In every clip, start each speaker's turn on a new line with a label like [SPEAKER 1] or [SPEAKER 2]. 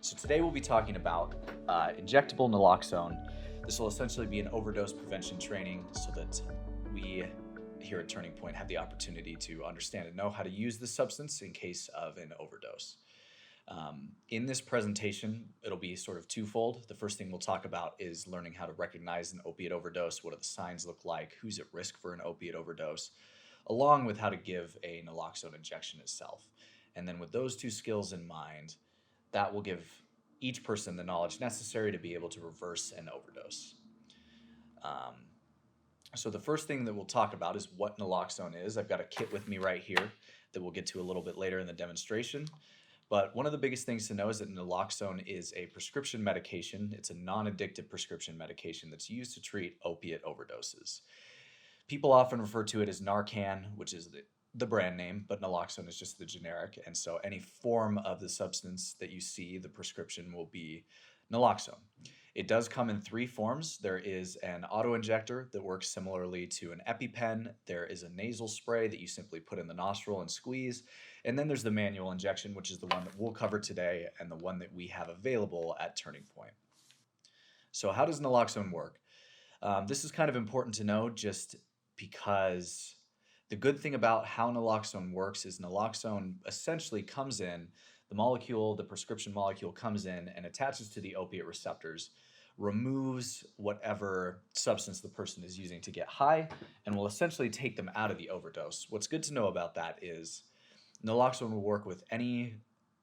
[SPEAKER 1] So today we'll be talking about injectable naloxone. This will essentially be an overdose prevention training so that we here at Turning Point have the opportunity to understand and know how to use this substance in case of an overdose. In this presentation, it'll be sort of twofold. The first thing we'll talk about is learning how to recognize an opiate overdose. What do the signs look like? Who's at risk for an opiate overdose? Along with how to give a naloxone injection itself. And then with those two skills in mind, that will give each person the knowledge necessary to be able to reverse an overdose. So the first thing that we'll talk about is what naloxone is. I've got a kit with me right here that we'll get to a little bit later in the demonstration. But one of the biggest things to know is that naloxone is a prescription medication. It's a non-addictive prescription medication that's used to treat opiate overdoses. People often refer to it as Narcan, which is the brand name, but naloxone is just the generic. And so any form of the substance that you see, the prescription will be naloxone. It does come in three forms. There is an auto-injector that works similarly to an EpiPen. There is a nasal spray that you simply put in the nostril and squeeze. And then there's the manual injection, which is the one that we'll cover today and the one that we have available at Turning Point. So how does naloxone work? This is kind of important to know just because the good thing about how naloxone works is naloxone essentially comes in, the prescription molecule comes in and attaches to the opiate receptors, removes whatever substance the person is using to get high, and will essentially take them out of the overdose. What's good to know about that is naloxone will work with any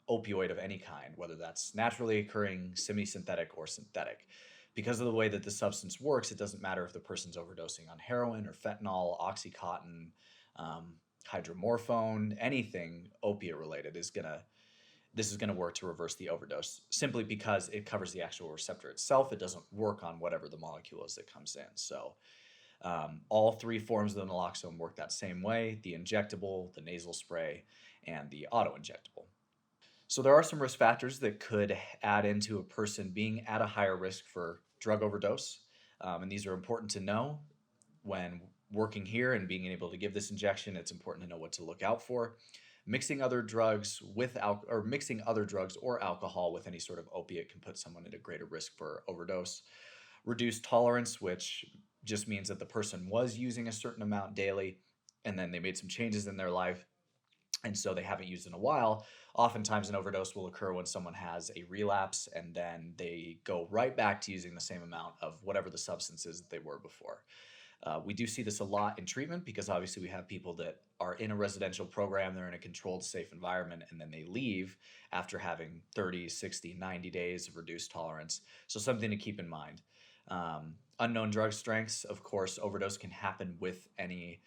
[SPEAKER 1] opioid of any kind, whether that's naturally occurring, semi-synthetic, or synthetic. Because of the way that the substance works, it doesn't matter if the person's overdosing on heroin or fentanyl, Oxycontin, hydromorphone, anything opiate related this is gonna work to reverse the overdose simply because it covers the actual receptor itself. It doesn't work on whatever the molecule is that comes in. So all three forms of the naloxone work that same way: the injectable, the nasal spray, and the auto-injectable. So there are some risk factors that could add into a person being at a higher risk for drug overdose. And these are important to know when working here and being able to give this injection. It's important to know what to look out for. Mixing other drugs mixing other drugs or alcohol with any sort of opiate can put someone at a greater risk for overdose. Reduced tolerance, which just means that the person was using a certain amount daily and then they made some changes in their life and so they haven't used in a while. Oftentimes an overdose will occur when someone has a relapse and then they go right back to using the same amount of whatever the substance is that they were before. We do see this a lot in treatment because obviously we have people that are in a residential program, they're in a controlled, safe environment, and then they leave after having 30, 60, 90 days of reduced tolerance. So something to keep in mind. Unknown drug strengths, of course, overdose can happen with any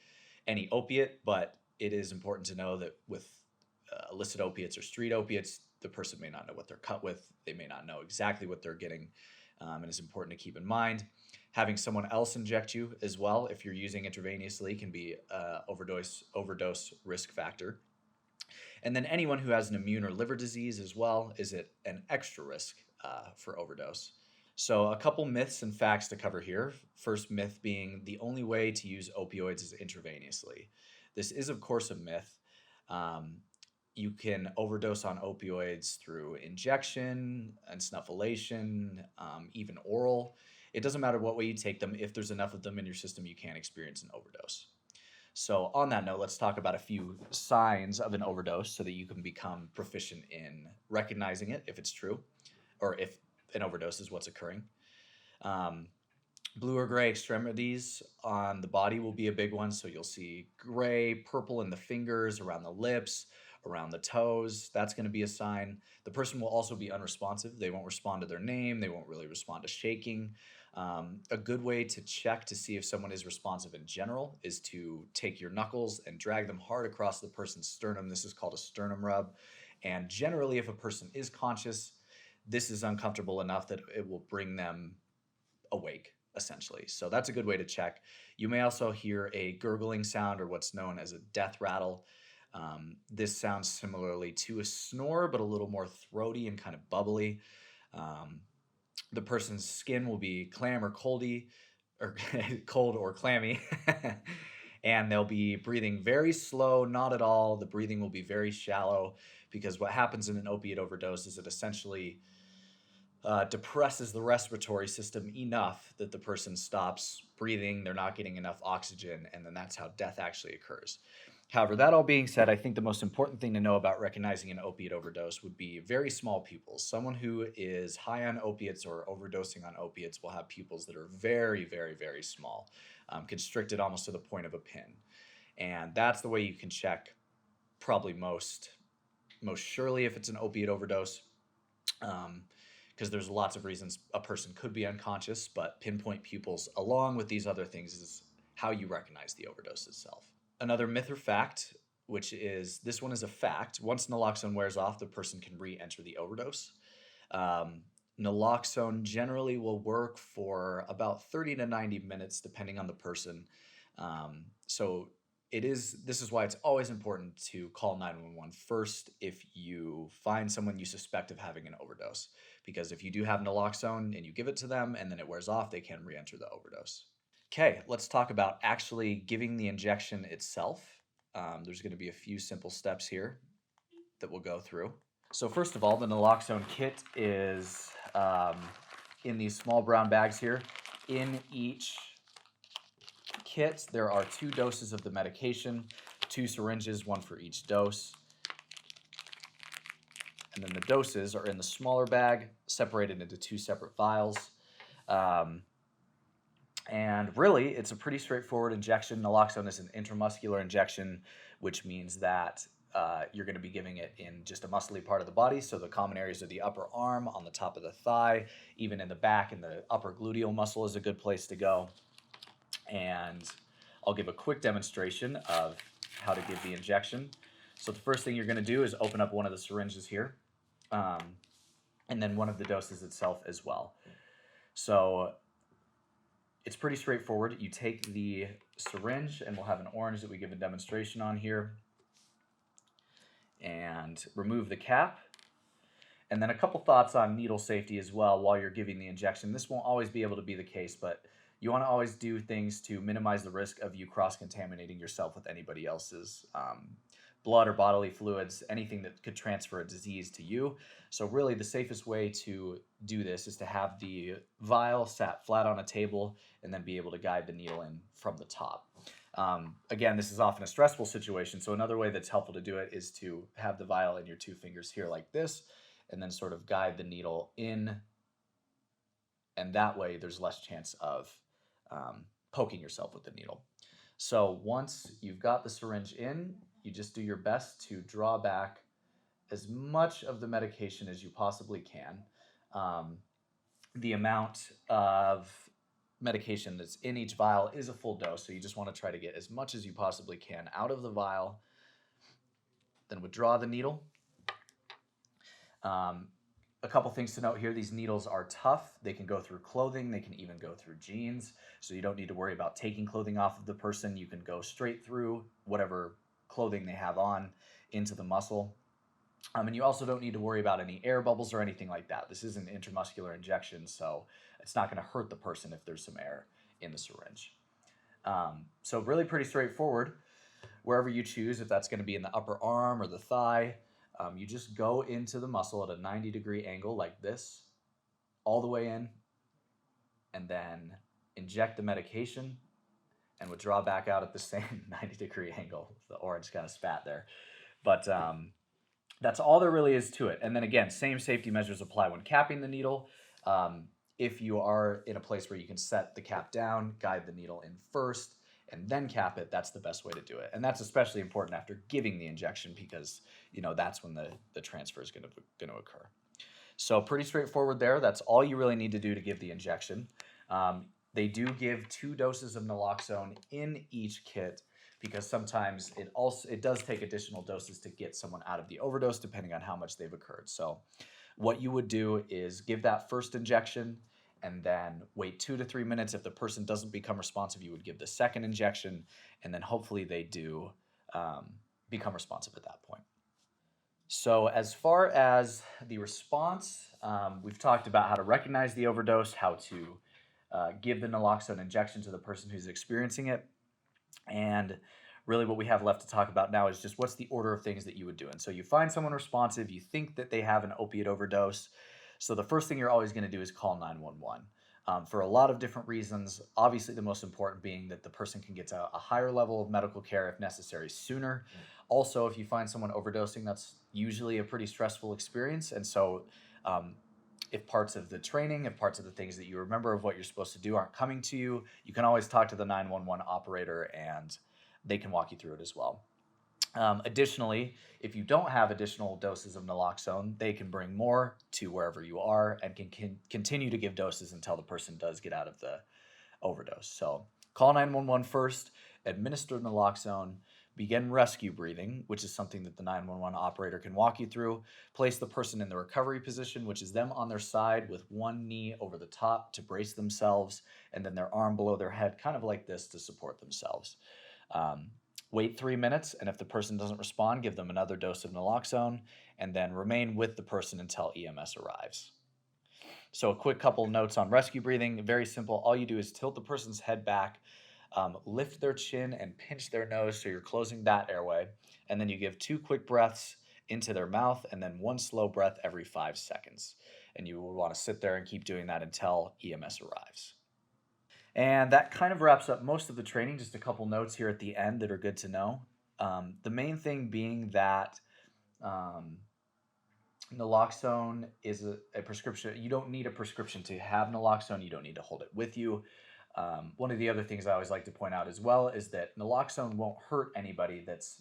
[SPEAKER 1] opiate, but it is important to know that with illicit opiates or street opiates, the person may not know what they're cut with. They may not know exactly what they're getting, and it's important to keep in mind. Having someone else inject you as well, if you're using intravenously, can be an overdose risk factor. And then anyone who has an immune or liver disease as well is at an extra risk for overdose. So a couple myths and facts to cover here. First myth being the only way to use opioids is intravenously. This is, of course, a myth. You can overdose on opioids through injection and snufflation, even oral. It doesn't matter what way you take them. If there's enough of them in your system, you can experience an overdose. So on that note, let's talk about a few signs of an overdose so that you can become proficient in recognizing it if it's true, or if an overdose is what's occurring. Blue or gray extremities on the body will be a big one. So you'll see gray, purple in the fingers, around the lips, around the toes. That's going to be a sign. The person will also be unresponsive. They won't respond to their name. They won't really respond to shaking. A good way to check to see if someone is responsive in general is to take your knuckles and drag them hard across the person's sternum. This is called a sternum rub. And generally, if a person is conscious, this is uncomfortable enough that it will bring them awake, essentially. So that's a good way to check. You may also hear a gurgling sound or what's known as a death rattle. This sounds similarly to a snore, but a little more throaty and kind of bubbly. The person's skin will be clam or coldy, or cold or clammy, and they'll be breathing very slow, not at all. The breathing will be very shallow because what happens in an opiate overdose is it essentially depresses the respiratory system enough that the person stops breathing, they're not getting enough oxygen, and then that's how death actually occurs. However, that all being said, I think the most important thing to know about recognizing an opiate overdose would be very small pupils. Someone who is high on opiates or overdosing on opiates will have pupils that are very, very, very small, constricted almost to the point of a pin. And that's the way you can check probably most surely if it's an opiate overdose. Because there's lots of reasons a person could be unconscious, but pinpoint pupils, along with these other things, is how you recognize the overdose itself. Another myth or fact, which is this one is a fact. Once naloxone wears off, the person can re-enter the overdose. Um, Naloxone generally will work for about 30 to 90 minutes, depending on the person. So this is why it's always important to call 911 first if you find someone you suspect of having an overdose, because if you do have naloxone and you give it to them and then it wears off, they can re-enter the overdose. Okay, let's talk about actually giving the injection itself. There's going to be a few simple steps here that we'll go through. So first of all, the naloxone kit is in these small brown bags here. In each kit, there are 2 doses of the medication, 2 syringes, 1 for each dose. And then the doses are in the smaller bag, separated into 2 separate vials. And really, it's a pretty straightforward injection. Naloxone is an intramuscular injection, which means that you're going to be giving it in just a muscly part of the body. So the common areas are the upper arm, on the top of the thigh, even in the back, and the upper gluteal muscle is a good place to go. And I'll give a quick demonstration of how to give the injection. So the first thing you're going to do is open up one of the syringes here, and then one of the doses itself as well. So it's pretty straightforward. You take the syringe, and we'll have an orange that we give a demonstration on here, and remove the cap. And then a couple thoughts on needle safety as well while you're giving the injection. This won't always be able to be the case, but you want to always do things to minimize the risk of you cross-contaminating yourself with anybody else's blood or bodily fluids, anything that could transfer a disease to you. So really the safest way to do this is to have the vial sat flat on a table and then be able to guide the needle in from the top. Again, this is often a stressful situation, so another way that's helpful to do it is to have the vial in your 2 fingers here like this, and then sort of guide the needle in, and that way there's less chance of poking yourself with the needle. So once you've got the syringe in, you just do your best to draw back as much of the medication as you possibly can. The amount of medication that's in each vial is a full dose, so you just want to try to get as much as you possibly can out of the vial. Then withdraw the needle. A couple things to note here: these needles are tough. They can go through clothing, they can even go through jeans, so you don't need to worry about taking clothing off of the person. You can go straight through whatever clothing they have on into the muscle. And you also don't need to worry about any air bubbles or anything like that. This is an intramuscular injection, so it's not going to hurt the person if there's some air in the syringe. So really pretty straightforward. Wherever you choose, if that's going to be in the upper arm or the thigh, you just go into the muscle at a 90-degree angle like this, all the way in, and then inject the medication and withdraw back out at the same 90-degree angle. The orange kind of spat there. But that's all there really is to it. And then again, same safety measures apply when capping the needle. If you are in a place where you can set the cap down, guide the needle in first, and then cap it, that's the best way to do it. And that's especially important after giving the injection, because that's when the transfer is going to occur. So pretty straightforward there. That's all you really need to do to give the injection. They do give 2 doses of naloxone in each kit, because sometimes it does take additional doses to get someone out of the overdose depending on how much they've occurred. So what you would do is give that first injection and then wait 2 to 3 minutes. If the person doesn't become responsive, you would give the second injection, and then hopefully they do become responsive at that point. So as far as the response, we've talked about how to recognize the overdose, how to give the naloxone injection to the person who's experiencing it, and really what we have left to talk about now is just what's the order of things that you would do. And so you find someone responsive, you think that they have an opiate overdose. So the first thing you're always going to do is call 911 for a lot of different reasons. Obviously, the most important being that the person can get to a higher level of medical care if necessary sooner. Also, if you find someone overdosing, that's usually a pretty stressful experience. And so, um, if parts of the training, if parts of the things that you remember of what you're supposed to do aren't coming to you, you can always talk to the 911 operator and they can walk you through it as well. Additionally, if you don't have additional doses of naloxone, they can bring more to wherever you are and can continue to give doses until the person does get out of the overdose. So call 911 first, administer naloxone, begin rescue breathing, which is something that the 911 operator can walk you through. Place the person in the recovery position, which is them on their side with one knee over the top to brace themselves, and then their arm below their head, kind of like this, to support themselves. Um, Wait 3 minutes, and if the person doesn't respond, give them another dose of naloxone, and then remain with the person until EMS arrives. So a quick couple notes on rescue breathing. Very simple. All you do is tilt the person's head back, lift their chin, and pinch their nose so you're closing that airway. And then you give 2 quick breaths into their mouth and then 1 slow breath every 5 seconds. And you will want to sit there and keep doing that until EMS arrives. And that kind of wraps up most of the training. Just a couple notes here at the end that are good to know. The main thing being that um, naloxone is a prescription. You don't need a prescription to have naloxone. You don't need to hold it with you. One of the other things I always like to point out as well is that naloxone won't hurt anybody that's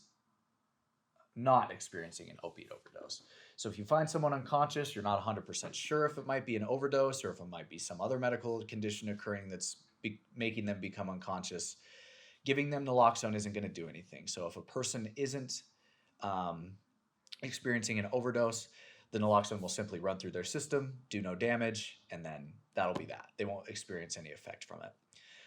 [SPEAKER 1] not experiencing an opiate overdose. So if you find someone unconscious, you're not 100% sure if it might be an overdose or if it might be some other medical condition occurring that's making them become unconscious, giving them naloxone isn't going to do anything. So if a person isn't um, experiencing an overdose, the naloxone will simply run through their system, do no damage, and then that'll be that. They won't experience any effect from it.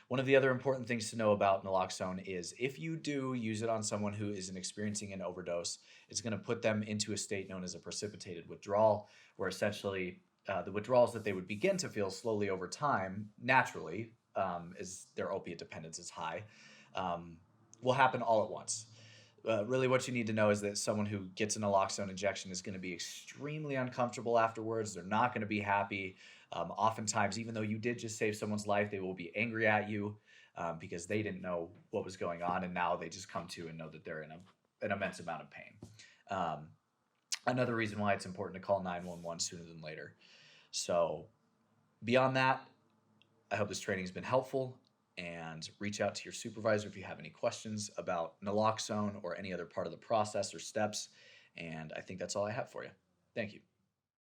[SPEAKER 1] One of the other important things to know about naloxone is if you do use it on someone who isn't experiencing an overdose, it's going to put them into a state known as a precipitated withdrawal, where essentially the withdrawals that they would begin to feel slowly over time, naturally, as their opiate dependence is high, will happen all at once. Really, what you need to know is that someone who gets a naloxone injection is going to be extremely uncomfortable afterwards. They're not going to be happy. Oftentimes, even though you did just save someone's life, they will be angry at you because they didn't know what was going on, and now they just come to and know that they're in an immense amount of pain. Um, Another reason why it's important to call 911 sooner than later. So, beyond that, I hope this training has been helpful, and reach out to your supervisor if you have any questions about naloxone or any other part of the process or steps. And I think that's all I have for you. Thank you.